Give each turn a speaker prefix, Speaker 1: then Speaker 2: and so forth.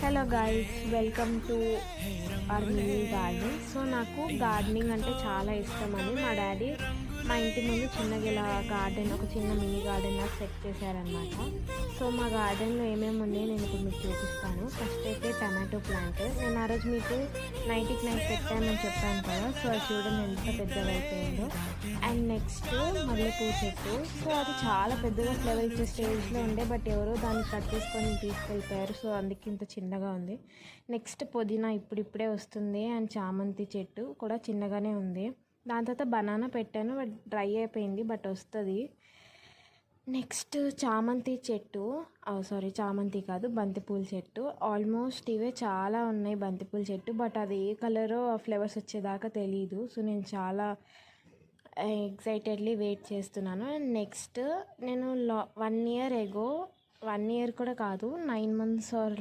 Speaker 1: Hello guys, welcome to our mini garden. So నాకు gardening అంటే చాలా ఇష్టం అని మా డాడీ మా ఇంటి ముందు చిన్నగా ఇలా గార్డెన్, ఒక చిన్న మినీ గార్డెన్ లాగా సెట్ చేశారనమాట. సో మా గార్డెన్లో ఏమేమి ఉన్నాయో నేను ఇప్పుడు మీకు చూపిస్తాను. ఫస్ట్ అయితే టమాటో ప్లాంట్. నేను ఆ రోజు మీకు నైట్కి నైట్ పెట్టానని చెప్పాను కదా, సో అది చూడండి ఎంత పెద్దగా అయిపోయిందో. అండ్ నెక్స్ట్ మల్లెపూ చెట్టు. సో అది చాలా పెద్దగా ఫ్లవర్ ఇచ్చే స్టేజ్లో ఉండే, బట్ ఎవరో దాన్ని కట్ చేసుకొని తీసుకెళ్ళిపోయారు, సో అందుకే ఇంత చిన్నగా ఉంది. నెక్స్ట్ పుదీనా ఇప్పుడిప్పుడే వస్తుంది. అండ్ చామంతి చెట్టు కూడా చిన్నగానే ఉంది. దాని తర్వాత బనానా పెట్టాను, బట్ డ్రై అయిపోయింది, బట్ వస్తుంది. నెక్స్ట్ చామంతి చెట్టు, సారీ చామంతి కాదు, బంతిపూల చెట్టు. ఆల్మోస్ట్ ఇవే చాలా ఉన్నాయి బంతిపూల చెట్టు, బట్ అది ఏ కలరో ఫ్లవర్స్ వచ్చేదాకా తెలీదు. సో నేను చాలా ఎక్సైటెడ్లీ వెయిట్ చేస్తున్నాను. అండ్ నెక్స్ట్ నేను 1 year ఎగో, 1 year కూడా కాదు, 9 months ఆర్